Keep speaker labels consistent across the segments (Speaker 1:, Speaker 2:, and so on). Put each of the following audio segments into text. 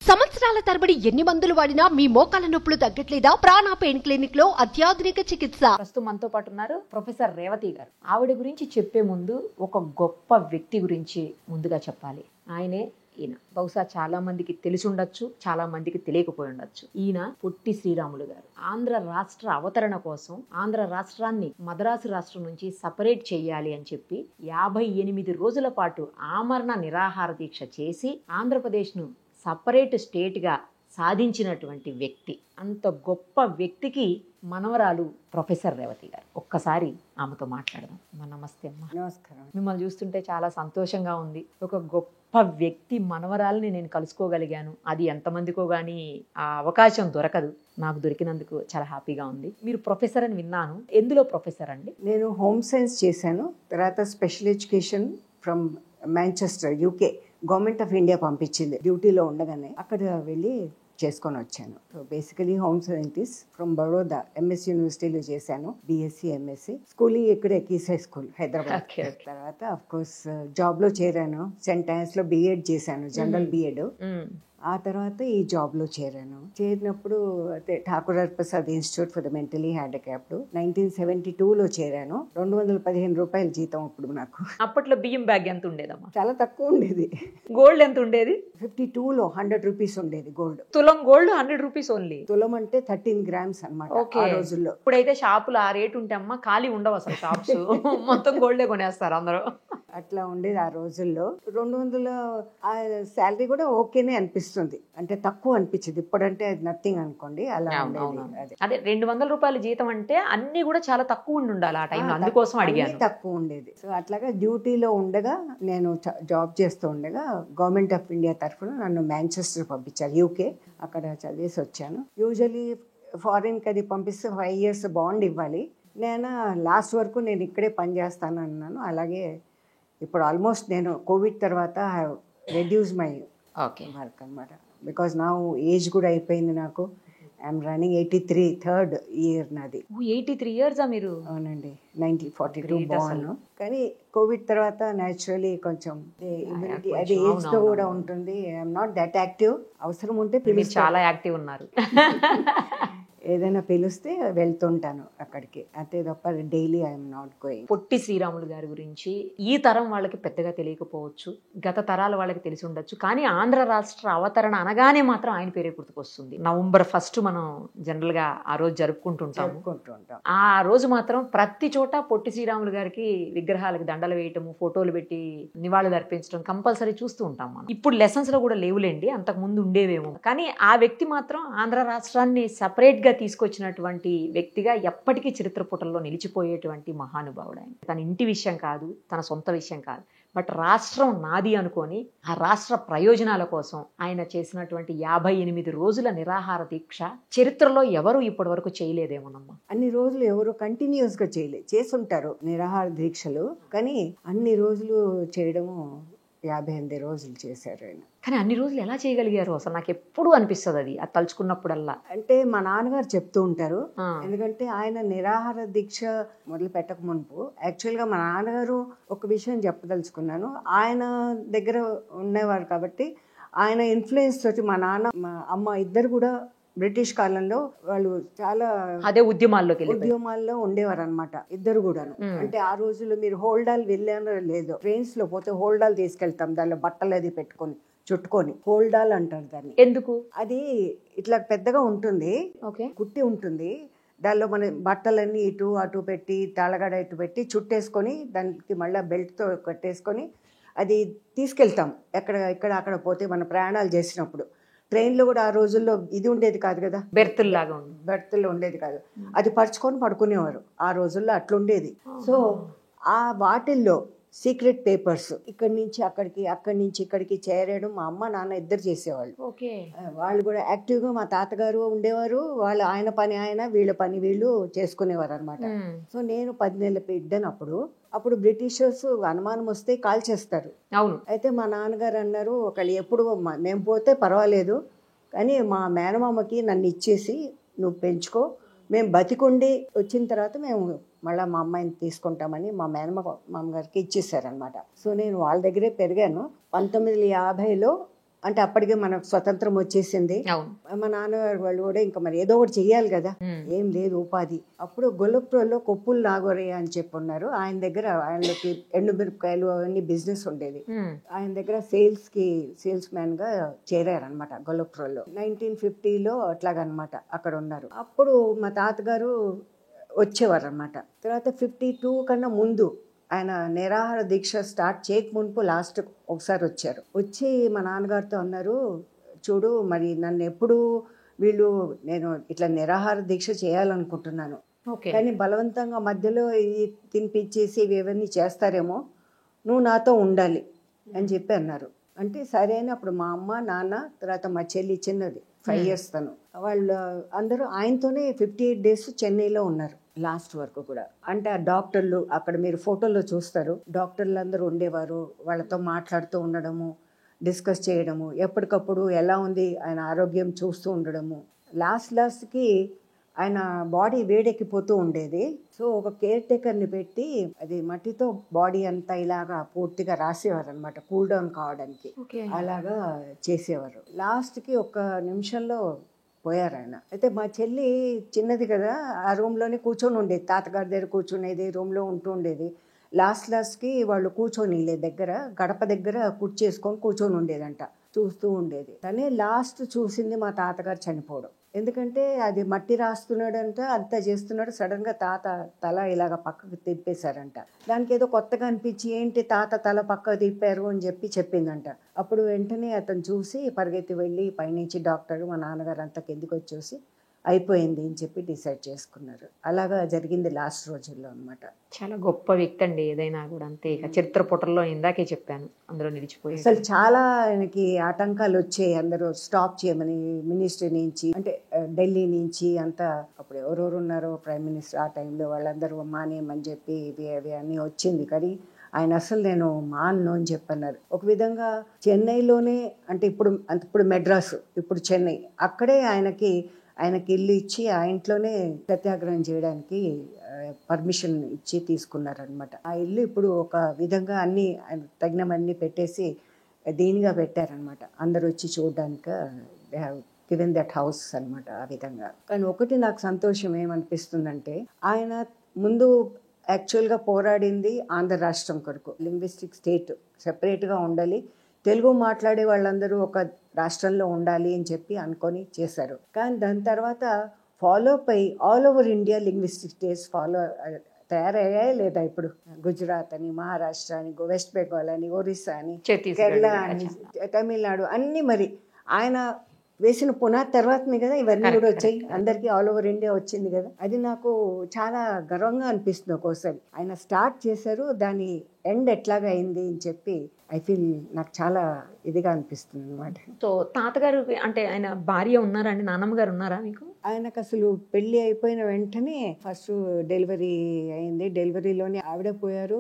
Speaker 1: సంవత్సరాల తరబడి ఎన్ని మందులు వాడినా మీ మోకాల నొప్పులు తగ్గట్లేదా? ప్రాణ పెయిన్ క్లినిక్ లో అత్యాధునిక చికిత్స.
Speaker 2: ప్రస్తుతం మనతో పాటు ఉన్నారు ప్రొఫెసర్ రేవతి గారు. ఆవిడ గురించి చెప్పే ముందు ఒక గొప్ప వ్యక్తి గురించి ముందుగా చెప్పాలి. ఆయనే ఈయన. బహుశా చాలా మందికి తెలిసి ఉండొచ్చు, చాలా మందికి తెలియకపోయి ఉండొచ్చు. ఈయన పొట్టి శ్రీరాములు గారు. ఆంధ్ర రాష్ట్ర అవతరణ కోసం ఆంధ్ర రాష్ట్రాన్ని మద్రాసు రాష్ట్రం నుంచి సపరేట్ చేయాలి అని చెప్పి 58 రోజుల పాటు ఆమరణ నిరాహార దీక్ష చేసి ఆంధ్రప్రదేశ్ను సపరేట్ స్టేట్గా సాధించినటువంటి వ్యక్తి. అంత గొప్ప వ్యక్తికి మనవరాలు ప్రొఫెసర్ రేవతి గారు. ఒక్కసారి ఆమెతో మాట్లాడదాం. నమస్తే అమ్మా.
Speaker 3: నమస్కారం.
Speaker 2: మిమ్మల్ని చూస్తుంటే చాలా సంతోషంగా ఉంది. ఒక గొప్ప వ్యక్తి మనవరాలని నేను కలుసుకోగలిగాను. అది ఎంతమందికో కానీ ఆ అవకాశం దొరకదు. నాకు దొరికినందుకు చాలా హ్యాపీగా ఉంది. మీరు ప్రొఫెసర్ అని విన్నాను. ఎందులో ప్రొఫెసర్ అండి?
Speaker 3: నేను హోమ్ సైన్స్ చేశాను. తర్వాత special education from Manchester, UK. Government of India పంపించింది. డ్యూటీలో ఉండగానే అక్కడ వెళ్ళి చేసుకొని వచ్చాను. So basically home scientist from Baroda. MSc యూనివర్సిటీలో చేశాను, బిఎస్సి ఎంఎస్సి. స్కూలింగ్ ఇక్కడే కీసై స్కూల్, హైదరాబాద్. తర్వాత అఫ్ కోర్స్ జాబ్లో చేరాను. సెంట్ ఆన్స్లో బిఎడ్ చేశాను, జనరల్ బిఎడ్. ఆ తర్వాత ఈ జాబ్లో చేరాను. చేరినప్పుడు అయితే Thakur Hariprasad institute for the mentally handicapped 1972లో చేరాను. 215 రూపాయల జీతం అప్పుడు నాకు.
Speaker 2: అప్పట్లో బియ్యం బ్యాగ్ ఎంత ఉండేదమ్మా?
Speaker 3: చాలా తక్కువ ఉండేది.
Speaker 2: గోల్డ్ ఎంత ఉండేది?
Speaker 3: 52లో 100 రూపీస్ ఉండేది గోల్డ్.
Speaker 2: తులం గోల్డ్ 100 రూపీస్ ఓన్లీ.
Speaker 3: తులం అంటే 13 గ్రామ్స్ అనమాట ఆ రోజుల్లో.
Speaker 2: ఇప్పుడైతే షాపులు ఆ రేటు ఉంటే అమ్మా ఖాళీ ఉండవు అసలు షాప్స్. మొత్తం గోల్డే కొనేస్తారు అందరూ.
Speaker 3: అట్లా ఉండేది ఆ రోజుల్లో. 200 ఆ శాలరీ కూడా ఓకేనే అనిపిస్తుంది, అంటే తక్కువ అనిపించింది. ఇప్పుడంటే అది నథింగ్ అనుకోండి, అలా ఉండేది.
Speaker 2: అదే 200 రూపాయల జీతం అంటే అన్ని కూడా చాలా తక్కువ ఉండాలి ఆ టైంలో, అందుకోసం అడిగాను.
Speaker 3: తక్కువ ఉండేది. సో అట్లాగా డ్యూటీలో ఉండగా నేను జాబ్ చేస్తూ ఉండగా గవర్నమెంట్ ఆఫ్ ఇండియా తరఫున నన్ను మాంచెస్టర్ పంపించారు, యూకే. అక్కడ చదివేసి వచ్చాను. యూజువలీ ఫారిన్కి అది పంపిస్తే 5 years బాండ్ ఇవ్వాలి. నేను లాస్ట్ వరకు నేను ఇక్కడే పనిచేస్తాను అన్నాను. అలాగే ఇప్పుడు ఆల్మోస్ట్ నేను కోవిడ్ తర్వాత రెడ్యూస్ మై వర్క్ అనమాట. బికాజ్ నా ఏజ్ కూడా అయిపోయింది నాకు. ఐఎమ్ రన్నింగ్ 83 థర్డ్ ఇయర్ నాది.
Speaker 2: 83 years మీరు?
Speaker 3: అవునండి, 1942 బాగున్నాను. కానీ కోవిడ్ తర్వాత న్యాచురలీ కొంచెం ఇమ్యూనిటీ అది ఏజ్ తో కూడా ఉంటుంది. I'm not that active. అవసరం ఉంటే
Speaker 2: చాలా యాక్టివ్ ఉన్నారు.
Speaker 3: ఏదైనా పిలిస్తే వెళ్తుంటాను అక్కడికి, అంతే తప్ప daily I'm not going.
Speaker 2: Potti Sriramulu గారి గురించి ఈ తరం వాళ్ళకి పెద్దగా తెలియకపోవచ్చు, గత తరాల వాళ్ళకి తెలిసి ఉండొచ్చు. కానీ ఆంధ్ర రాష్ట్ర అవతరణ అనగానే మాత్రం ఆయన పేరే గుర్తుకొస్తుంది. November 1 మనం జనరల్ గా ఆ రోజు జరుపుకుంటుంటాం. ఆ రోజు మాత్రం ప్రతి చోట పొట్టి శ్రీరాములు గారికి విగ్రహాలకు దండలు వేయటము, ఫోటోలు పెట్టి నివాళులు అర్పించడం కంపల్సరీ చూస్తూ ఉంటాం మనం. ఇప్పుడు లెసన్స్ లో కూడా లేవులేండి, అంతకు ముందు ఉండేవేమో. కానీ ఆ వ్యక్తి మాత్రం ఆంధ్ర రాష్ట్రాన్ని సపరేట్ గా తీసుకొచ్చినటువంటి వ్యక్తిగా ఎప్పటికీ చరిత్ర పుటల్లో నిలిచిపోయేటువంటి మహానుభావుడు ఆయన. తన ఇంటి విషయం కాదు, తన సొంత విషయం కాదు, బట్ రాష్ట్రం నాది అనుకొని ఆ రాష్ట్ర ప్రయోజనాల కోసం ఆయన చేసినటువంటి 58 రోజుల నిరాహార దీక్ష చరిత్రలో ఎవరు ఇప్పటి వరకు చేయలేదేమోనమ్మా.
Speaker 3: అన్ని రోజులు ఎవరు కంటిన్యూస్ గా చేసుంటారు నిరాహార దీక్షలు, కానీ అన్ని రోజులు చేయడము 58 రోజులు చేశారు ఆయన.
Speaker 2: కానీ అన్ని రోజులు ఎలా చేయగలిగారు అసలు? నాకు ఎప్పుడు అనిపిస్తుంది అది తలుచుకున్నప్పుడల్లా.
Speaker 3: అంటే మా నాన్నగారు చెప్తూ ఉంటారు. ఎందుకంటే ఆయన నిరాహార దీక్ష మొదలు పెట్టక మునుపు యాక్చువల్గా మా నాన్నగారు ఒక విషయం చెప్పదలుచుకున్నాను. ఆయన దగ్గర ఉండేవారు కాబట్టి ఆయన ఇన్ఫ్లుయెన్స్ తోటి మా నాన్న మా అమ్మ ఇద్దరు కూడా బ్రిటిష్ కాలంలో వాళ్ళు చాలా
Speaker 2: అదే ఉద్యమాల్లో
Speaker 3: ఉండేవారు అనమాట, ఇద్దరు కూడాను. అంటే ఆ రోజుల్లో మీరు హోల్డాల్ వెళ్ళానో లేదో, ట్రైన్స్ లో పోతే హోల్డాల్ తీసుకెళ్తాం, దానిలో బట్టలు అది పెట్టుకొని చుట్టుకొని హోల్డాల్ అంటారు దాన్ని.
Speaker 2: ఎందుకు?
Speaker 3: అది ఇట్లా పెద్దగా ఉంటుంది, కుట్టి ఉంటుంది. దానిలో మన బట్టలన్నీ ఇటు అటు పెట్టి తాళగడ ఇటు పెట్టి చుట్టేసుకొని దానికి మళ్ళీ బెల్ట్తో కట్టేసుకొని అది తీసుకెళ్తాం ఇక్కడ అక్కడ పోతే మన ప్రయాణాలు చేసినప్పుడు. ట్రైన్లో కూడా ఆ రోజుల్లో ఇది ఉండేది కాదు కదా, బెర్తుల్లో ఉండేది కాదు, అది పరుచుకొని పడుకునేవారు. ఆ రోజుల్లో అట్లుండేది. సో ఆ వాటిల్లో సీక్రెట్ పేపర్స్ ఇక్కడి నుంచి అక్కడికి, అక్కడి నుంచి ఇక్కడికి చేరడం మా అమ్మ నాన్న ఇద్దరు చేసేవాళ్ళు. వాళ్ళు కూడా యాక్టివ్గా మా తాతగారు ఉండేవారు. వాళ్ళు ఆయన పని ఆయన, వీళ్ళ పని వీళ్ళు చేసుకునేవారు అనమాట. సో నేను 10 నెలల బిడ్డనప్పుడు అప్పుడు బ్రిటిషర్స్ అనుమానం వస్తే కాల్ చేస్తారు.
Speaker 2: అవును.
Speaker 3: అయితే మా నాన్నగారు అన్నారు, ఒకళ్ళు ఎప్పుడు మేము పోతే పర్వాలేదు కానీ మా మేనమామకి నన్ను ఇచ్చేసి నువ్వు పెంచుకో, మేము బతికుండి వచ్చిన తర్వాత మేము మళ్ళీ మా అమ్మాయిని తీసుకుంటామని మా మామగారికి ఇచ్చేసారనమాట. సో నేను వాళ్ళ దగ్గరే పెరిగాను. 1950లో అంటే అప్పటికే మనకు స్వతంత్రం వచ్చేసింది.
Speaker 2: అవును.
Speaker 3: మా నాన్నగారు వాళ్ళు కూడా ఇంకా మరి ఏదో ఒకటి చెయ్యాలి కదా, ఏం లేదు ఉపాధి. అప్పుడు గొల్లపురంలో కొప్పులు నాగోరయ్య అని చెప్పి ఉన్నారు. ఆయన దగ్గర ఆయనకి ఎండుమిరపకాయలు అవన్నీ బిజినెస్ ఉండేది. ఆయన దగ్గర సేల్స్ మ్యాన్ గా చేరారనమాట గొల్లపురంలో. 1950లో అట్లాగనమాట అక్కడ ఉన్నారు. అప్పుడు మా తాతగారు వచ్చేవారు అనమాట. తర్వాత 52 కన్నా ముందు ఆయన నిరాహార దీక్ష స్టార్ట్ చేయక మునుపు లాస్ట్ ఒకసారి వచ్చారు. వచ్చి మా నాన్నగారితో అన్నారు, చూడు మరి నన్ను ఎప్పుడు వీళ్ళు నేను ఇట్లా నిరాహార దీక్ష చేయాలనుకుంటున్నాను, కానీ బలవంతంగా మధ్యలో ఇది తినిపించేసి ఇవన్నీ చేస్తారేమో, నువ్వు నాతో ఉండాలి అని చెప్పి అన్నారు. అంటే సరే అని అప్పుడు మా అమ్మ నాన్న తర్వాత మా చెల్లి చిన్నది 5 years తను, వాళ్ళు అందరూ ఆయనతోనే 58 days చెన్నైలో ఉన్నారు లాస్ట్ వరకు కూడా. అంటే ఆ డాక్టర్లు అక్కడ మీరు ఫోటోల్లో చూస్తారు, డాక్టర్లు అందరూ ఉండేవారు. వాళ్ళతో మాట్లాడుతూ ఉండడము, డిస్కస్ చేయడము, ఎప్పటికప్పుడు ఎలా ఉంది ఆయన ఆరోగ్యం చూస్తూ ఉండడము. లాస్ట్కి ఆయన బాడీ వేడెక్కిపోతూ ఉండేది. సో ఒక కేర్ టేకర్ని పెట్టి అది మట్టితో బాడీ అంతా ఇలాగా పూర్తిగా రాసేవారు అనమాట, కూల్ డౌన్ కావడానికి. అలాగా చేసేవారు. లాస్ట్కి ఒక నిమిషంలో పోయారు ఆయన. అయితే మా చెల్లి చిన్నది కదా, ఆ రూమ్లోనే కూర్చొని ఉండేది, తాతగారి దగ్గర కూర్చునేది, రూమ్లో ఉంటూ ఉండేది. లాస్ట్కి వాళ్ళు కూర్చొని దగ్గర గడప దగ్గర కుర్చేసుకొని కూర్చొని ఉండేదంట, చూస్తూ ఉండేది. తనే లాస్ట్ చూసింది మా తాతగారు చనిపోవడం. ఎందుకంటే అది మట్టి రాస్తున్నాడంట, అంతా చేస్తున్నాడు, సడన్గా తాత తల ఇలాగ పక్కకు తిప్పేశారంట. దానికి ఏదో కొత్తగా అనిపించి ఏంటి తాత తల పక్కకు తిప్పారు అని చెప్పిందంట. అప్పుడు వెంటనే అతను చూసి పరిగెత్తి వెళ్ళి పైనుంచి డాక్టర్ మా నాన్నగారు అంతా కిందికి వచ్చేసి అయిపోయింది అని చెప్పి డిసైడ్ చేసుకున్నారు. అలాగా జరిగింది లాస్ట్ రోజుల్లో అనమాట.
Speaker 2: చాలా గొప్ప వ్యక్తి అండి, ఏదైనా కూడా అంతే. ఇక చరిత్ర పుటల్లో ఇందాకే చెప్పాను, అందులో నిలిచిపోయి.
Speaker 3: అసలు చాలా ఆయనకి ఆటంకాలు వచ్చాయి, అందరూ స్టాప్ చేయమని మినిస్ట్రీ నుంచి, అంటే ఢిల్లీ నుంచి అంతా. అప్పుడు ఎవరెవరు ఉన్నారో ప్రైమ్ మినిస్టర్ ఆ టైంలో, వాళ్ళందరూ మానేయమని చెప్పి ఇవి అన్నీ వచ్చింది. కానీ ఆయన అసలు నేను మాను అని చెప్పన్నారు. ఒక విధంగా చెన్నైలోనే, అంటే ఇప్పుడు మెడ్రాసు, ఇప్పుడు చెన్నై, అక్కడే ఆయనకి ఇల్లు ఇచ్చి ఆ ఇంట్లోనే సత్యాగ్రహం చేయడానికి పర్మిషన్ ఇచ్చి తీసుకున్నారనమాట. ఆ ఇల్లు ఇప్పుడు ఒక విధంగా అన్ని తగినవన్నీ పెట్టేసి దీనిగా పెట్టారనమాట. అందరు వచ్చి చూడడానికి they have given that house అనమాట ఆ విధంగా. కానీ ఒకటి నాకు సంతోషం ఏమనిపిస్తుందంటే, ఆయన ముందు యాక్చువల్గా పోరాడింది ఆంధ్ర రాష్ట్రం కొరకు, లింగ్విస్టిక్ స్టేట్ సెపరేట్గా ఉండాలి, తెలుగు మాట్లాడే వాళ్ళందరూ ఒక రాష్ట్రంలో ఉండాలి అని చెప్పి అనుకొని చేశారు. కానీ దాని తర్వాత ఫాలో అయి all over India linguistic states తయారయ్యాయి లేదా? ఇప్పుడు గుజరాత్ అని, మహారాష్ట్ర అని, వెస్ట్ బెంగాల్ అని, ఒరిస్సా అని, కేరళ అని, తమిళనాడు అన్నీ మరి ఆయన వేసిన పునాది తర్వాతనే కదా ఇవన్నీ కూడా వచ్చాయి. అందరికీ ఆల్ ఓవర్ ఇండియా వచ్చింది కదా. అది నాకు చాలా గర్వంగా అనిపిస్తుంది. ఒక్కోసారి ఆయన స్టార్ట్ చేశారు, దాని ఎండ్ ఎట్లాగా అయింది అని చెప్పి ఐ ఫీల్ నాకు చాలా ఇదిగా అనిపిస్తుంది అనమాట.
Speaker 2: సో తాతగారు అంటే ఆయన భార్య ఉన్నారా అండి, నాన్నమ్మ గారు ఉన్నారా మీకు?
Speaker 3: ఆయనకు అసలు పెళ్లి అయిపోయిన వెంటనే ఫస్ట్ డెలివరీ అయింది. డెలివరీలోనే ఆవిడ పోయారు,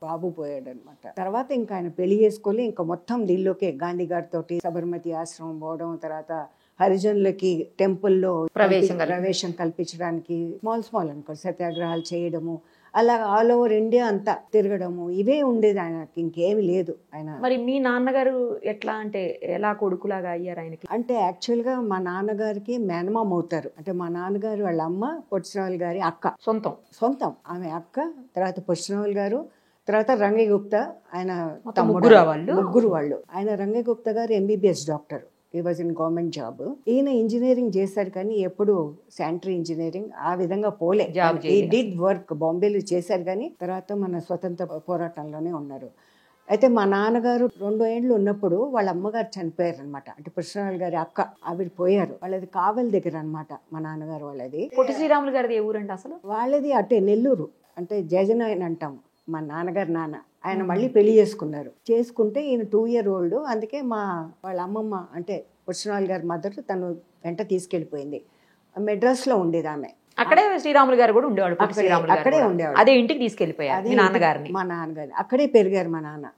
Speaker 3: బాబు పోయాడు అనమాట. తర్వాత ఇంకా ఆయన పెళ్లి చేసుకోలే, ఇంకా మొత్తం దీనిలోకే గాంధీ గారితో సబర్మతి ఆశ్రమం పోవడం, తర్వాత హరిజనులకి టెంపుల్లో ప్రవేశం కల్పించడానికి స్మాల్ అనుకో సత్యాగ్రహాలు చేయడము, అలా ఆల్ ఓవర్ ఇండియా అంతా తిరగడము, ఇవే ఉండేది ఆయనకి, ఇంకేమి లేదు. ఆయన
Speaker 2: మరి మీ నాన్నగారు ఎట్లా, అంటే ఎలా కొడుకులాగా అయ్యారు ఆయనకి?
Speaker 3: అంటే యాక్చువల్గా మా నాన్నగారికి మేనమామ అవుతారు. అంటే మా నాన్నగారు వాళ్ళ అమ్మ పొట్టిశ్రావులు గారి అక్క, సొంతం ఆమె అక్క. తర్వాత పొట్టిశ్రావులు గారు, తర్వాత రంగయ్య గుప్తా ఆయన ముగ్గురు వాళ్ళు. ఆయన రంగయ్య గుప్తా గారు MBBS డాక్టర్, ఈ వాజ్ ఇన్ గవర్నమెంట్ జాబ్. ఈయన ఇంజనీరింగ్ చేశారు కానీ ఎప్పుడు శానిటరీ ఇంజనీరింగ్ ఆ విధంగా పోలే. ఈ డిడ్ వర్క్ బాంబేలో చేశారు కానీ తర్వాత మన స్వతంత్ర పోరాటంలోనే ఉన్నారు. అయితే మా నాన్నగారు 2 ఏళ్ళు ఉన్నప్పుడు వాళ్ళ అమ్మగారు చనిపోయారు అనమాట. అంటే కృష్ణరాజు గారి అక్క ఆవిడ పోయారు. వాళ్ళది కావలి దగ్గర అనమాట మా నాన్నగారు వాళ్ళది.
Speaker 2: పొట్టి శ్రీరాములు గారిది ఏ ఊరండి అసలు?
Speaker 3: వాళ్ళది అటే నెల్లూరు, అంటే జయజనాయన్ అంటాం మా నాన్నగారు నాన్న. ఆయన మళ్ళీ పెళ్లి చేసుకుంటే ఈయన 2 year old. అందుకే వాళ్ళ అమ్మమ్మ అంటే కృష్ణరాజు గారి మదర్ తను వెంట తీసుకెళ్ళిపోయింది. మెడ్రాస్లో ఉండేది ఆమె.
Speaker 2: అక్కడే శ్రీరాములు గారు కూడా ఉండేవాడు,
Speaker 3: అక్కడే ఉండేవాడు.
Speaker 2: అదే ఇంటికి తీసుకెళ్లిపోయారు మా నాన్నగారిని.
Speaker 3: మా నాన్నగారు అక్కడే పెరిగారు మా నాన్న.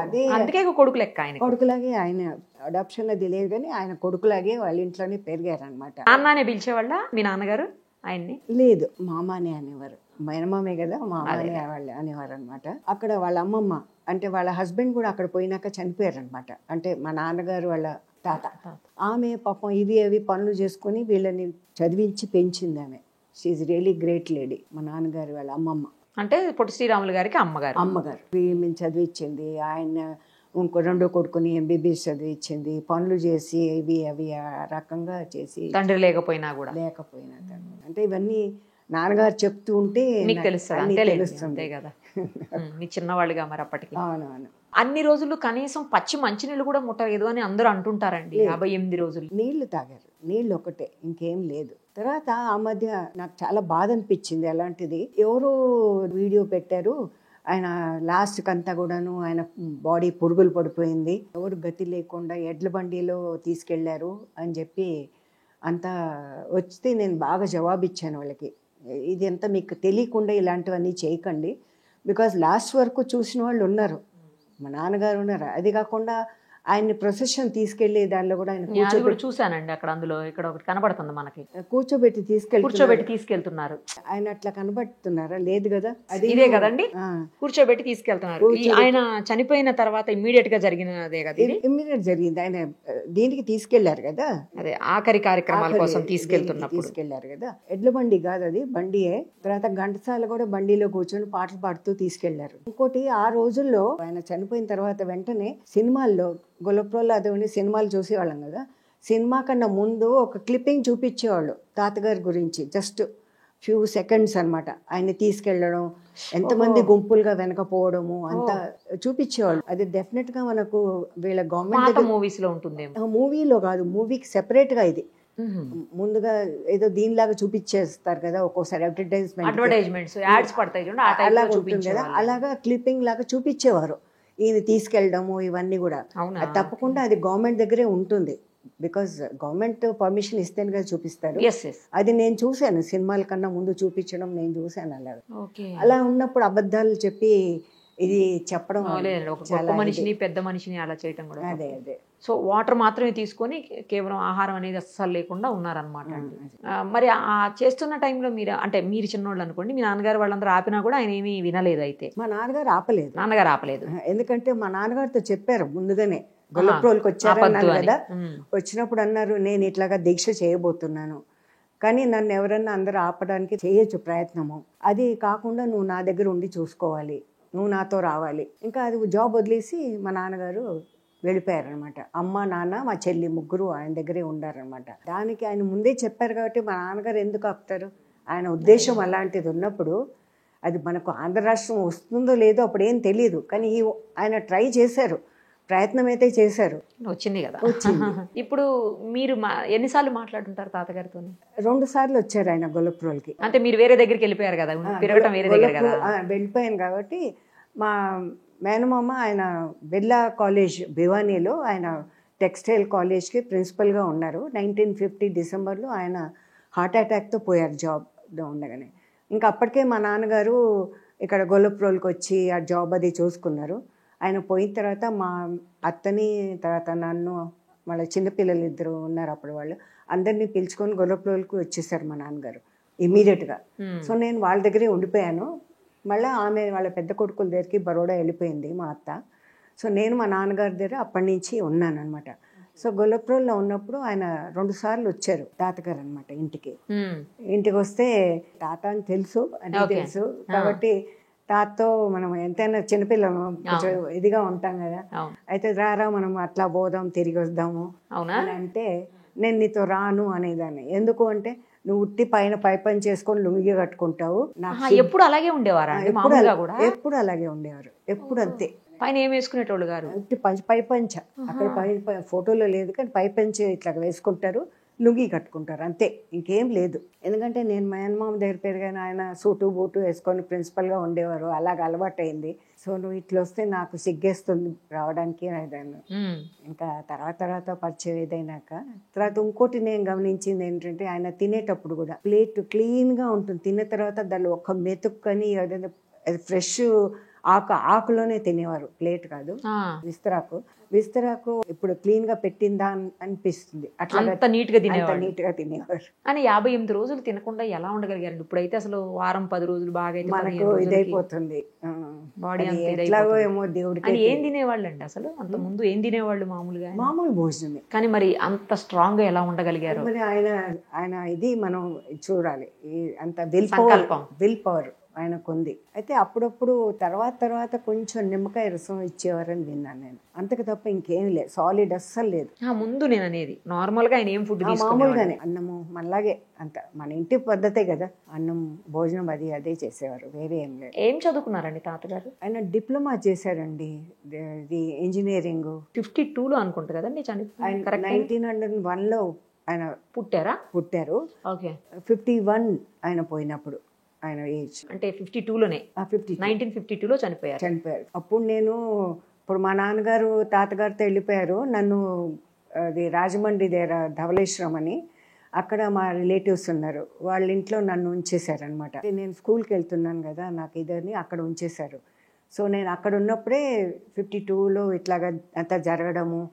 Speaker 3: అదే
Speaker 2: అందుకే కొడుకు లెక్క, ఆయన
Speaker 3: కొడుకులాగే, ఆయన అడాప్షన్ అది లేదు కానీ ఆయన కొడుకులాగే వాళ్ళ ఇంట్లోనే పెరిగారు అనమాట.
Speaker 2: నాన్ననే పిలిచేవాళ్ళ మీ నాన్నగారు ఆయన్ని?
Speaker 3: లేదు, మామానే అనేవారు. మేనమామే కదా, మామానే వాళ్ళు అనేవారు అనమాట. అక్కడ వాళ్ళ అమ్మమ్మ అంటే వాళ్ళ హస్బెండ్ కూడా అక్కడ పోయినాక చనిపోయారు అనమాట. అంటే మా నాన్నగారు వాళ్ళ తాత. ఆమె పాపం ఇవి అవి పనులు చేసుకొని వీళ్ళని చదివించి పెంచింది ఆమె. She's really great lady. మా నాన్నగారు వాళ్ళ అమ్మమ్మ
Speaker 2: అంటే పొట్టి శ్రీరాములు గారికి
Speaker 3: అమ్మగారు వీళ్ళని చదివించింది. ఆయన ఇంకో రెండో కొడుకుని ఎంబీబీఎస్ చదివించింది. పనులు చేసి ఇవి అవి ఆ రకంగా చేసి
Speaker 2: తండ్రి లేకపోయినా కూడా
Speaker 3: అంటే ఇవన్నీ నాన్నగారు చెప్తూ ఉంటే
Speaker 2: మీకు తెలుస్తుంది కదా. మీ చిన్నవాళ్ళుగా మరి అప్పటికి.
Speaker 3: అవునవును.
Speaker 2: అన్ని రోజులు కనీసం పచ్చి మంచినీళ్ళు కూడా ముట్టలేదు అని అందరూ అంటుంటారండి. 58 రోజులు
Speaker 3: నీళ్లు తాగారు. నీళ్ళు ఒకటే, ఇంకేం లేదు. తర్వాత ఆ మధ్య నాకు చాలా బాధ అనిపించింది. అలాంటిది ఎవరో వీడియో పెట్టారు, ఆయన లాస్ట్ కంతా కూడాను ఆయన బాడీ పురుగులు పడిపోయింది, ఎవరు గతి లేకుండా ఎడ్ల బండిలో తీసుకెళ్లారు అని చెప్పి అంతా వస్తే నేను బాగా జవాబిచ్చాను వాళ్ళకి. ఇది అంతా మీకు తెలియకుండా ఇలాంటివన్నీ చేయకండి, బికాజ్ లాస్ట్ వరకు చూసిన వాళ్ళు ఉన్నారు, మా నాన్నగారు ఉన్నారు. అది కాకుండా ఆయన్ని ప్రొసెషన్ తీసుకెళ్లి దానిలో కూడా ఆయన
Speaker 2: చూసానండి అక్కడ. అందులో ఇక్కడ ఒకటి కనబడుతుంది మనకి,
Speaker 3: కూర్చోబెట్టి
Speaker 2: తీసుకెళ్తున్నారు.
Speaker 3: ఆయన అట్లా కనబడుతున్నారా? లేదు కదా, అది
Speaker 2: ఇదే కదండి, కూర్చోబెట్టి తీసుకెళ్తున్నారు. ఆయన చనిపోయిన తర్వాత ఇమ్మీడియట్ గా జరిగినదే కదా,
Speaker 3: ఇమ్మీడియట్ జరిగింది. ఆయన దీనికి తీసుకెళ్లారు కదా,
Speaker 2: అదే ఆఖరి కార్యక్రమాల కోసం తీసుకెళ్లారు
Speaker 3: కదా. ఎడ్ల బండి కాదు అది, బండియే. తర్వాత ఘంటసాల కూడా బండిలో కూర్చొని పాటలు పాడుతూ తీసుకెళ్లారు. ఇంకోటి, ఆ రోజుల్లో ఆయన చనిపోయిన తర్వాత వెంటనే సినిమాల్లో గొల్లప్రోలు అదే సినిమాలు చూసేవాళ్ళం కదా, సినిమా కన్నా ముందు ఒక క్లిప్పింగ్ చూపించేవాళ్ళు తాతగారి గురించి, జస్ట్ ఫ్యూ సెకండ్స్ అనమాట. ఆయన్ని తీసుకెళ్లడం, ఎంతమంది గుంపులుగా వెనకపోవడము అంతా చూపించేవాళ్ళు. అది డెఫినెట్ గా మనకు వీళ్ళ గవర్నమెంట్
Speaker 2: మూవీస్ లో ఉంటుంది.
Speaker 3: మూవీలో కాదు, మూవీకి సెపరేట్ గా ఇది ముందుగా ఏదో దీనిలాగా చూపించేస్తారు కదా ఒక్కోసారి, అడ్వర్టైజ్మెంట్స్
Speaker 2: యాడ్స్ పడతాయి
Speaker 3: అలా ఉంటుంది కదా, అలాగా క్లిప్పింగ్ లాగా చూపించేవారు ఈయన తీసుకెళ్ళడము ఇవన్నీ కూడా. అది తప్పకుండా అది గవర్నమెంట్ దగ్గరే ఉంటుంది, బికాజ్ గవర్నమెంట్ పర్మిషన్ ఇస్తేనే కదా చూపిస్తారు. అది నేను చూశాను, సినిమాల కన్నా ముందు చూపించడం నేను చూశాను. అలాగా అలా ఉన్నప్పుడు అబద్ధాలు చెప్పి ఇది చెప్పడం,
Speaker 2: మనిషిని పెద్ద మనిషిని అలా చేయటం కూడా.
Speaker 3: అదే
Speaker 2: సో వాటర్ మాత్రమే తీసుకొని కేవలం ఆహారం అనేది అస్సలు లేకుండా ఉన్నారనమాట. మరి ఆ చేస్తున్న టైంలో మీరు, అంటే మీరు చిన్నోళ్ళు అనుకోండి, మీ నాన్నగారు వాళ్ళందరూ ఆపినా కూడా ఆయన ఏమీ వినలేదు. అయితే
Speaker 3: మా నాన్నగారు ఆపలేదు. ఎందుకంటే మా నాన్నగారితో చెప్పారు ముందుగానే, గొల్లప్రోలుకి వచ్చారు కదా, వచ్చినప్పుడు అన్నారు నేను ఇట్లాగా దీక్ష చేయబోతున్నాను, కానీ నన్ను ఎవరన్నా అందరూ ఆపడానికి చేయొచ్చు ప్రయత్నము, అది కాకుండా నువ్వు నా దగ్గర ఉండి చూసుకోవాలి, నువ్వు నాతో రావాలి. ఇంకా అది జాబ్ వదిలేసి మా నాన్నగారు వెళ్ళిపోయారనమాట. అమ్మ, నాన్న, మా చెల్లి ముగ్గురు ఆయన దగ్గరే ఉండారనమాట. దానికి ఆయన ముందే చెప్పారు కాబట్టి మా నాన్నగారు ఎందుకు ఆపుతారు? ఆయన ఉద్దేశం అలాంటిది ఉన్నప్పుడు, అది మనకు ఆంధ్ర రాష్ట్రం వస్తుందో లేదో అప్పుడు ఏం తెలియదు, కానీ ఆయన ట్రై చేశారు, ప్రయత్నం అయితే చేశారు,
Speaker 2: వచ్చింది కదా. ఇప్పుడు మీరు ఎన్నిసార్లు మాట్లాడుతుంటారు తాతగారితో?
Speaker 3: 2 సార్లు వచ్చారు ఆయన గొల్లప్రోలుకి.
Speaker 2: అంటే మీరు వేరే దగ్గరికి వెళ్ళిపోయారు కదా, తిరగటం వేరే దగ్గర కదా.
Speaker 3: వెళ్ళిపోయాను కాబట్టి మా మేనమామ ఆయన బిర్లా కాలేజ్ భివానీలో ఆయన టెక్స్టైల్ కాలేజ్కి ప్రిన్సిపల్గా ఉన్నారు. 1950 డిసెంబర్లో ఆయన హార్ట్ అటాక్తో పోయారు జాబ్లో ఉండగానే. ఇంకా అప్పటికే మా నాన్నగారు ఇక్కడ గొల్లప్రోలుకి వచ్చి ఆ జాబ్ అది చూసుకున్నారు. ఆయన పోయిన తర్వాత మా అత్తని, తర్వాత నన్ను, వాళ్ళ చిన్నపిల్లలు 2 ఉన్నారు అప్పుడు, వాళ్ళు అందరినీ పిలుచుకొని గొల్లప్రోలుకి వచ్చేసారు మా నాన్నగారు ఇమీడియట్గా. సో నేను వాళ్ళ దగ్గరే ఉండిపోయాను. మళ్ళీ ఆమె వాళ్ళ పెద్ద కొడుకుల దగ్గరికి బరోడా వెళ్ళిపోయింది మా అత్త. సో నేను మా నాన్నగారి దగ్గర అప్పటి నుంచి ఉన్నాను అనమాట. సో గొల్లప్రోలులో ఉన్నప్పుడు ఆయన 2 సార్లు వచ్చారు తాతగారు అనమాట ఇంటికి వస్తే, తాత అని తెలుసు అని తెలుసు కాబట్టి తాతతో మనం ఎంతైనా చిన్నపిల్లలు కొంచెం ఇదిగా ఉంటాం కదా, అయితే రారా మనం అట్లా పోదాం, తిరిగి వద్దాము అని అంటే, నేను నీతో రాను అనేదాన్ని. ఎందుకు అంటే, నువ్వు ఉట్టి పైన పని చేసుకొని లుంగి కట్టుకుంటావు.
Speaker 2: ఎప్పుడు అలాగే ఉండేవారు?
Speaker 3: ఎప్పుడు అలాగే ఉండేవారు, ఎప్పుడు అంతే.
Speaker 2: పైన ఏం వేసుకునేటోళ్ళు గారు?
Speaker 3: ఉట్టి పై పంచ, అక్కడ పైన ఫోటోలో లేదు కానీ పై పంచ ఇట్లా వేసుకుంటారు, లుంగి కట్టుకుంటారు, అంతే, ఇంకేం లేదు. ఎందుకంటే నేను మేనమామ దగ్గర పెరిగాను, ఆయన సూటు బూటు వేసుకొని ప్రిన్సిపల్గా ఉండేవారు, అలాగ అలవాటు అయింది. సో నువ్వు ఇట్లా వస్తే నాకు సిగ్గేస్తుంది రావడానికి అనేదాన్ని. ఇంకా తర్వాత పరిచయం ఏదైనాక తర్వాత ఇంకోటి నేను గమనించింది ఏంటంటే, ఆయన తినేటప్పుడు కూడా ప్లేట్ క్లీన్గా ఉంటుంది, తిన్న తర్వాత దాన్ని ఒక్క మెతుక్కని ఏదైనా ఫ్రెష్ ఆకులోనే తినేవారు, ప్లేట్ కాదు, విస్తరాకు ఇప్పుడు క్లీన్ గా పెట్టిందా అనిపిస్తుంది, అట్లా
Speaker 2: అంత నీట్ గా
Speaker 3: అంత
Speaker 2: తినేవాళ్ళు.
Speaker 3: నీట్ గా తినేవారు.
Speaker 2: అని 58 రోజులు తినకుండా ఎలా ఉండగలిగారండి? ఇప్పుడైతే అసలు వారం 10 రోజులు బాగా అయితే
Speaker 3: మనకు
Speaker 2: 15 రోజులకి
Speaker 3: ఇదైపోతుంది,
Speaker 2: బాడీ
Speaker 3: అది
Speaker 2: అంత
Speaker 3: ఎట్లాగో
Speaker 2: ఇదైపోతుంది.
Speaker 3: ఏమో దేవుడికి.
Speaker 2: అని ఏం తినేవాళ్ళు అండి అసలు? అంత ముందు ఏం తినేవాళ్ళు మామూలుగా?
Speaker 3: మామూలు భోజనమే.
Speaker 2: కానీ మరి అంత స్ట్రాంగ్ గా ఎలా ఉండగలిగారు?
Speaker 3: మరి ఆయన ఇది మనం చూడాలి, అంత
Speaker 2: సంకల్పం.
Speaker 3: విల్ పవర్ ఆయనకు ఉంది. అయితే అప్పుడప్పుడు తర్వాత కొంచెం నిమ్మకాయ రసం ఇచ్చేవారని విన్నాను నేను, అంతకు తప్ప ఇంకేం లేదు, సాలిడ్ అస్సలు లేదు.
Speaker 2: ముందు నేను అనేది నార్మల్ గా ఆయన ఏం ఫుడ్
Speaker 3: మామూలుగానే అన్నము మనలాగే, అంత మన ఇంటి పద్ధతే కదా, అన్నం భోజనం అదే చేసేవారు, వేరే ఏం లేదు.
Speaker 2: ఏం చదువుకున్నారండి తాతగారు?
Speaker 3: ఆయన డిప్లొమా చేశారండి, ఇది ఇంజనీరింగ్.
Speaker 2: 52లో అనుకుంటా కదండి
Speaker 3: ఆయన 1901లో ఆయన పుట్టారు.
Speaker 2: ఓకే.
Speaker 3: 51 ఆయన పోయినప్పుడు ఆయన ఏజ్,
Speaker 2: అంటే 52లోనే 1952లో చనిపోయారు.
Speaker 3: అప్పుడు ఇప్పుడు మా నాన్నగారు తాతగారితో వెళ్ళిపోయారు, నన్ను అది రాజమండ్రి దగ్గర ధవళేశ్వరం అని, అక్కడ మా రిలేటివ్స్ ఉన్నారు, వాళ్ళ ఇంట్లో నన్ను ఉంచేశారనమాట. నేను స్కూల్కి వెళ్తున్నాను కదా, నాకు ఇదని అక్కడ ఉంచేశారు. సో నేను అక్కడ ఉన్నప్పుడే 52లో ఇట్లాగా అంతా జరగడము,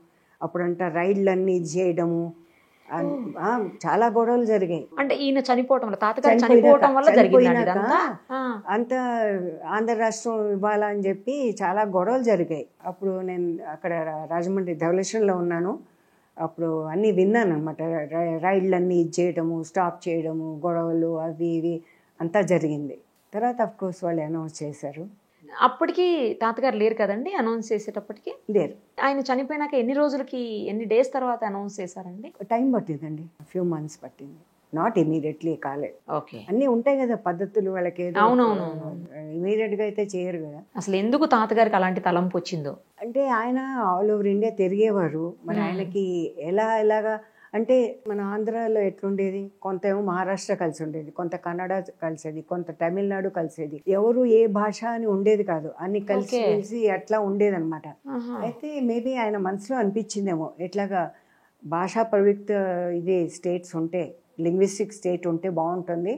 Speaker 3: అప్పుడంతా రైళ్ళన్నీ ఇది చేయడము, చాలా గొడవలు జరిగాయి.
Speaker 2: అంటే ఈయన చనిపోవటం వల్ల, తాతగారు చనిపోవటం వల్ల జరిగింది
Speaker 3: అంత ఆంధ్ర రాష్ట్రం ఇవ్వాలని చెప్పి చాలా గొడవలు జరిగాయి. అప్పుడు నేను అక్కడ రాజమండ్రి ధవళేశ్వరంలో ఉన్నాను, అప్పుడు అన్నీ విన్నాను అనమాట, రైళ్ళన్నీ ఇది చేయడము, స్టాప్ చేయడము, గొడవలు అవి ఇవి అంతా జరిగింది. తర్వాత అఫ్ కోర్స్ వాళ్ళు అనౌన్స్ చేశారు.
Speaker 2: అప్పటికి తాతగారు లేరు కదండి అనౌన్స్ చేసేటప్పటికి?
Speaker 3: లేరు.
Speaker 2: ఆయన చనిపోయినాక ఎన్ని డేస్ తర్వాత అనౌన్స్ చేశారండి?
Speaker 3: టైం పట్టిందండి, ఫ్యూ మంత్స్ పట్టింది, నాట్ ఇమీడియట్లీ కాలేదు.
Speaker 2: ఓకే.
Speaker 3: అన్నీ ఉంటాయి కదా పద్ధతులు వాళ్ళకి,
Speaker 2: అవునవును,
Speaker 3: ఇమీడియట్ గా అయితే చేయరు కదా.
Speaker 2: అసలు ఎందుకు తాతగారికి అలాంటి తలంపు వచ్చిందో?
Speaker 3: అంటే ఆయన ఆల్ ఓవర్ ఇండియా తిరిగేవారు, మరి ఆయనకి ఎలాగా అంటే మన ఆంధ్రాలో ఎట్లుండేది, కొంత ఏమో మహారాష్ట్ర కలిసి ఉండేది, కొంత కన్నడ కలిసేది, కొంత తమిళనాడు కలిసేది, ఎవరు ఏ భాష అని ఉండేది కాదు, అన్ని కలిసి అట్లా ఉండేదన్నమాట. అయితే మేబీ ఆయన మనసులో అనిపించిందేమో, ఎట్లాగా భాషా ప్రయుక్త ఇది స్టేట్స్ ఉంటే, లింగ్విస్టిక్ స్టేట్ ఉంటే బాగుంటుంది,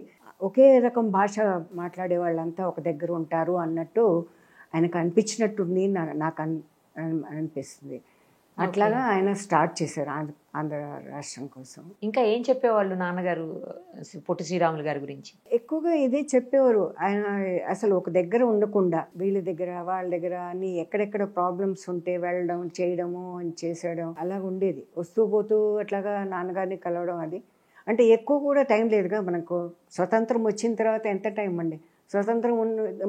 Speaker 3: ఒకే రకం భాష మాట్లాడే వాళ్ళంతా ఒక దగ్గర ఉంటారు అన్నట్టు ఆయనకు అనిపించినట్టుంది, నాకు అనిపిస్తుంది. అట్లాగా ఆయన స్టార్ట్ చేశారు ఆంధ్ర రాష్ట్రం కోసం.
Speaker 2: ఇంకా ఏం చెప్పేవాళ్ళు నాన్నగారు పొట్టి శ్రీరాములు గారి గురించి?
Speaker 3: ఎక్కువగా ఇదే చెప్పేవారు ఆయన, అసలు ఒక దగ్గర ఉండకుండా వీళ్ళ దగ్గర వాళ్ళ దగ్గర అని ఎక్కడెక్కడ ప్రాబ్లమ్స్ ఉంటే వెళ్ళడం చేయడము అని చేసేయడం అలా ఉండేది, వస్తూ పోతూ అట్లాగా నాన్నగారిని కలవడం. అది అంటే ఎక్కువ కూడా టైం లేదుగా, మనకు స్వతంత్రం వచ్చిన తర్వాత ఎంత టైం అండి, స్వతంత్రం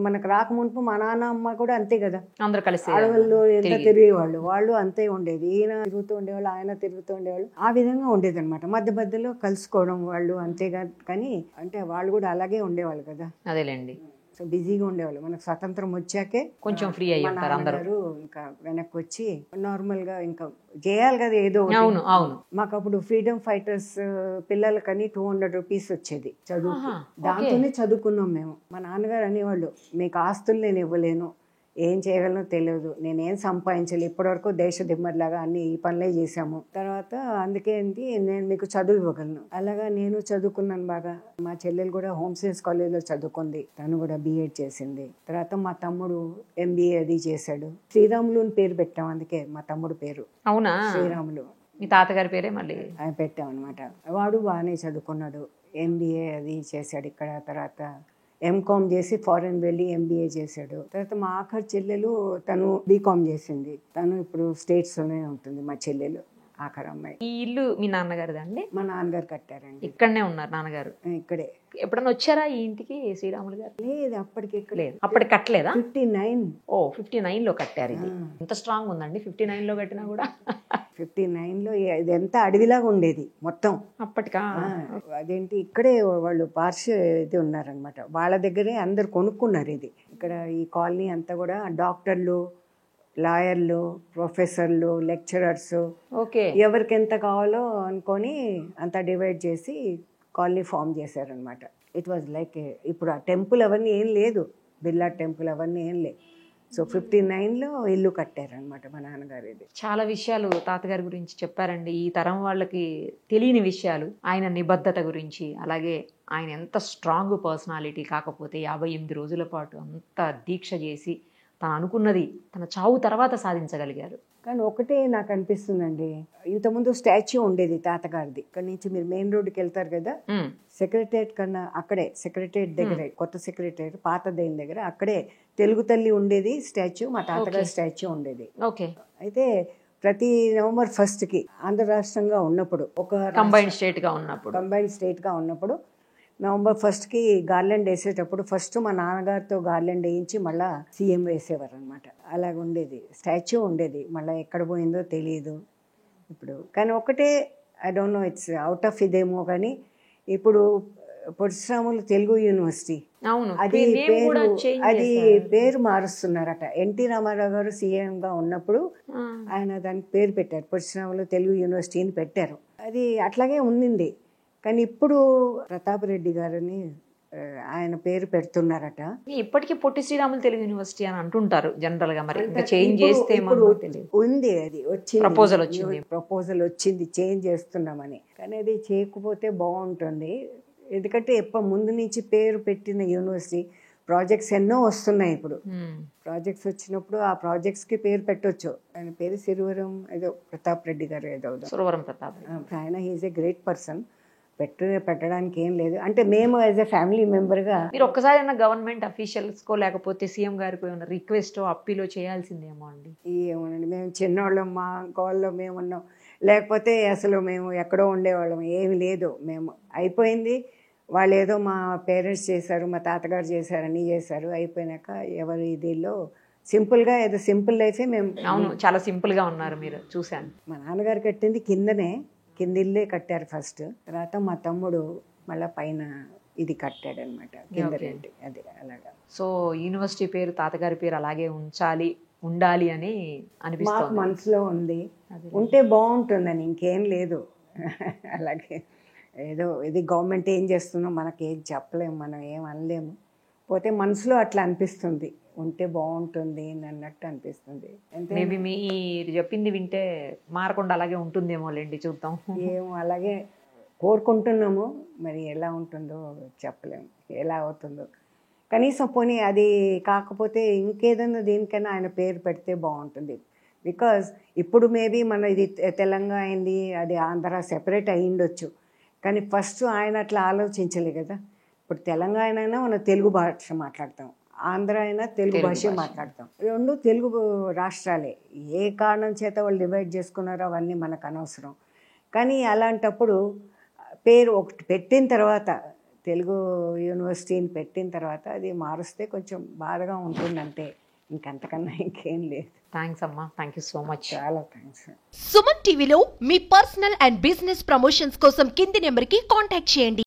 Speaker 3: మనకు రాకముందు మా నాన్న అమ్మ కూడా అంతే కదా,
Speaker 2: అందరూ కలిసి
Speaker 3: అడవుల్లో ఎంత తిరిగేవాళ్ళు, వాళ్ళు అంతే ఉండేది, ఈయన తిరుగుతూ ఉండేవాళ్ళు, ఆయన తిరుగుతూ ఉండేవాళ్ళు, ఆ విధంగా ఉండేది అనమాట. మధ్యలో కలుసుకోవడం వాళ్ళు అంతేగా, కానీ అంటే వాళ్ళు కూడా అలాగే ఉండేవాళ్ళు కదా.
Speaker 2: అదేలేండి.
Speaker 3: సో బిజీగా ఉండేవాళ్ళు. మనకు స్వతంత్రం వచ్చాకే
Speaker 2: కొంచెం ఫ్రీ అయ్యారు అందరూ,
Speaker 3: ఇంకా వెనక్కి వచ్చి నార్మల్ గా ఇంకా చేయాలి కదా ఏదో.
Speaker 2: అవును అవును.
Speaker 3: మాకు అప్పుడు ఫ్రీడమ్ ఫైటర్స్ పిల్లలకని 200 రూపీస్ వచ్చేది చదువు, దాంతోనే చదువుకున్నాం మేము. మా నాన్నగారు అనేవాళ్ళు, మీకు ఆస్తులు నేను ఇవ్వలేను, ఏం చేయగలనో తెలియదు, నేనేం సంపాదించాలి, ఇప్పటివరకు దేశ దిమ్మర్లాగా అన్ని ఈ పనులే చేశాము, తర్వాత అందుకే నేను మీకు చదువు ఇవ్వగలను. అలాగా నేను చదువుకున్నాను బాగా. మా చెల్లెలు కూడా హోమ్ సైన్స్ కాలేజ్లో చదువుకుంది, తను కూడా BEd చేసింది. తర్వాత మా తమ్ముడు MBA అది చేశాడు. శ్రీరాములు అని పేరు పెట్టాం, అందుకే మా తమ్ముడు పేరు.
Speaker 2: అవునా?
Speaker 3: శ్రీరాములు
Speaker 2: మీ తాతగారి పేరే మళ్ళీ
Speaker 3: పెట్టాం అనమాట. వాడు బాగానే చదువుకున్నాడు, MBA అది చేశాడు ఇక్కడ. తర్వాత MCom చేసి ఫారెన్ వెళ్ళి MBA చేశాడు. తర్వాత మా ఆఖరి చెల్లెలు తను BCom చేసింది, తను ఇప్పుడు స్టేట్స్లోనే ఉంటుంది మా చెల్లెలు, ఆఖరి అమ్మాయి.
Speaker 2: ఈ ఇల్లు మీ నాన్నగారిదా అండి?
Speaker 3: మా నాన్నగారు కట్టారండి.
Speaker 2: ఇక్కడనే ఉన్నారు నాన్నగారు?
Speaker 3: ఇక్కడే.
Speaker 2: ఎప్పుడన్నా వచ్చారా ఈ ఇంటికి శ్రీరాములు గారు?
Speaker 3: లేదు, అప్పటికి
Speaker 2: లేదు. అప్పటికి కట్టలేదా?
Speaker 3: 59.
Speaker 2: ఓ 59లో కట్టారు. ఇది ఎంత స్ట్రాంగ్ ఉందండి 59లో కట్టినా కూడా.
Speaker 3: 59లో ఇదంతా అడవిలాగా ఉండేది మొత్తం
Speaker 2: అప్పటికా.
Speaker 3: అదేంటి ఇక్కడే వాళ్ళు ఇది ఉన్నారనమాట, వాళ్ళ దగ్గరే అందరు కొనుక్కున్నారు ఇది. ఇక్కడ ఈ కాలనీ అంతా కూడా డాక్టర్లు, లాయర్లు, ప్రొఫెసర్లు, లెక్చరర్స్,
Speaker 2: ఓకే,
Speaker 3: ఎవరికి ఎంత కావాలో అనుకొని అంతా డివైడ్ చేసి కాలనీ ఫామ్ చేశారనమాట. ఇట్ వాజ్ లైక్ ఇప్పుడు ఆ టెంపుల్ అవన్నీ ఏం లేదు, బిర్లా టెంపుల్ అవన్నీ ఏం లేదు. సో 59లో ఇల్లు కట్టారనమాట మా నాన్నగారు. ఇది
Speaker 2: చాలా విషయాలు తాతగారి గురించి చెప్పారండి. ఈ తరం వాళ్ళకి తెలియని విషయాలు, ఆయన నిబద్ధత గురించి, అలాగే ఆయన ఎంత స్ట్రాంగ్ పర్సనాలిటీ, కాకపోతే 58 రోజుల పాటు అంత దీక్ష చేసి తను అనుకున్నది తన చావు తర్వాత సాధించగలిగారు.
Speaker 3: కానీ ఒకటే నాకు అనిపిస్తుందండి, ఇంతకుముందు స్టాచ్యూ ఉండేది తాతగారిది. ఇక్కడ నుంచి మీరు మెయిన్ రోడ్డుకి వెళ్తారు కదా, సెక్రటరియట్ కన్నా అక్కడే, సెక్రటరియట్ దగ్గరే, కొత్త సెక్రటరియట్ పాతదైన దగ్గర అక్కడే తెలుగు తల్లి ఉండేది స్టాచ్యూ, మా తాతగారి స్టాచ్యూ ఉండేది.
Speaker 2: ఓకే.
Speaker 3: అయితే ప్రతి నవంబర్ 1st ఆంధ్ర రాష్ట్రంగా ఉన్నప్పుడు, ఒక
Speaker 2: కంబైన్డ్ స్టేట్ గా ఉన్నప్పుడు
Speaker 3: నవంబర్ 1st గార్లెండ్ వేసేటప్పుడు ఫస్ట్ మా నాన్నగారితో గార్లెండ్ వేయించి మళ్ళీ సీఎం వేసేవారు అనమాట. అలాగ ఉండేది, స్టాచ్యూ ఉండేది. మళ్ళీ ఎక్కడ పోయిందో తెలియదు ఇప్పుడు. కానీ ఒకటే, I don't know, it's out of ఇదేమో, కానీ ఇప్పుడు పొట్టిశ్రాములు తెలుగు యూనివర్సిటీ అది పేరు మారుస్తున్నారట. ఎన్టీ రామారావు గారు సీఎంగా ఉన్నప్పుడు ఆయన దానికి పేరు పెట్టారు, పొట్టిశ్రాములు తెలుగు యూనివర్సిటీని పెట్టారు. అది అట్లాగే ఉండింది. కానీ ఇప్పుడు ప్రతాప్ రెడ్డి గారిని ఆయన పేరు పెడుతున్నారట.
Speaker 2: ఇప్పటికీ పొట్టి శ్రీరాములు తెలుగు యూనివర్సిటీ అని అంటుంటారు జనరల్ గా. మరి చేంజ్ చేస్తే
Speaker 3: ఉంది, అది వచ్చింది, ప్రపోజల్ వచ్చింది చేంజ్ చేస్తున్నామని. కానీ అది చేయకపోతే బాగుంటుంది. ఎందుకంటే ముందు నుంచి పేరు పెట్టిన యూనివర్సిటీ, ప్రాజెక్ట్స్ ఎన్నో వస్తున్నాయి. ఇప్పుడు ప్రాజెక్ట్స్ వచ్చినప్పుడు ఆ ప్రాజెక్ట్స్కి పేరు పెట్టొచ్చు. ఆయన పేరు సిరివరం ఏదో ప్రతాప్ రెడ్డి గారు ఏదో,
Speaker 2: సురవరం ప్రతాప్.
Speaker 3: ఆయన హీజ్ ఏ గ్రేట్ పర్సన్. పెట్టడానికి ఏం లేదు. అంటే మేము యాజ్ ఎ ఫ్యామిలీ మెంబర్గా
Speaker 2: మీరు ఒక్కసారి గవర్నమెంట్ అఫీషియల్స్కో లేకపోతే సీఎం గారికి ఏమైనా రిక్వెస్టో అప్పీలో చేయాల్సిందేమో అండి.
Speaker 3: ఏమోనండి, మేము చిన్నవాళ్ళం, మా గోల్లో మేము ఉన్నాం, లేకపోతే అసలు మేము ఎక్కడో ఉండేవాళ్ళం. ఏమి లేదు, మేము అయిపోయింది. వాళ్ళు ఏదో మా పేరెంట్స్ చేశారు, మా తాతగారు చేశారు, అన్నీ చేశారు. అయిపోయినాక ఎవరు ఇదిలో సింపుల్గా ఏదో సింపుల్ లైఫే మేము.
Speaker 2: అవును, చాలా సింపుల్గా ఉన్నారు మీరు, చూశాను.
Speaker 3: మా నాన్నగారు కట్టింది కింద ఇల్లే కట్టారు ఫస్ట్. తర్వాత మా తమ్ముడు మళ్ళీ పైన ఇది కట్టాడు అనమాట, కింద రెంట్. అది అలాగా.
Speaker 2: సో యూనివర్సిటీ పేరు, తాతగారి పేరు అలాగే ఉండాలి అని అనిపిస్తుంది,
Speaker 3: మనసులో ఉంది. ఉంటే బాగుంటుందని, ఇంకేం లేదు. అలాగే ఏదో ఇది గవర్నమెంట్ ఏం చేస్తుందో మనకి ఏం చెప్పలేము, మనం ఏం అనలేము. పోతే మనసులో అట్లా అనిపిస్తుంది, ఉంటే బాగుంటుంది అన్నట్టు అనిపిస్తుంది.
Speaker 2: మేబీ మీరు చెప్పింది వింటే మారకుండా అలాగే ఉంటుందేమో లేండి, చూద్దాం.
Speaker 3: ఏమో అలాగే కోరుకుంటున్నాము, మరి ఎలా ఉంటుందో చెప్పలేము, ఎలా అవుతుందో. కనీసం పోనీ అది కాకపోతే ఇంకేదన్నా దేనికైనా ఆయన పేరు పెడితే బాగుంటుంది. బికాజ్ ఇప్పుడు మేబీ మన ఇది తెలంగాణ అయింది, అది ఆంధ్ర సెపరేట్ అయ్యిండొచ్చు. కానీ ఫస్ట్ ఆయన అట్లా ఆలోచించలే కదా. ఇప్పుడు తెలంగాణ అయినా మనం తెలుగు భాష మాట్లాడతాం, ఆంధ్ర అయినా తెలుగు భాష మాట్లాడతాం. రెండు తెలుగు రాష్ట్రాలే. ఏ కారణం చేత వాళ్ళు డివైడ్ చేసుకున్నారో అవన్నీ మనకు అనవసరం. కానీ అలాంటప్పుడు పేరు ఒకటి పెట్టిన తర్వాత, తెలుగు యూనివర్సిటీని పెట్టిన తర్వాత అది మారుస్తే కొంచెం బాధగా ఉంటుందంటే, ఇంకంతకన్నా ఇంకేం లేదు.
Speaker 2: థ్యాంక్స్ అమ్మా, థ్యాంక్ యూ సో మచ్.
Speaker 3: చాలా థ్యాంక్స్.
Speaker 1: సుమన్ టీవీలో మీ పర్సనల్ అండ్ బిజినెస్ ప్రమోషన్స్ కోసం కింది నెంబర్కి కాంటాక్ట్ చేయండి.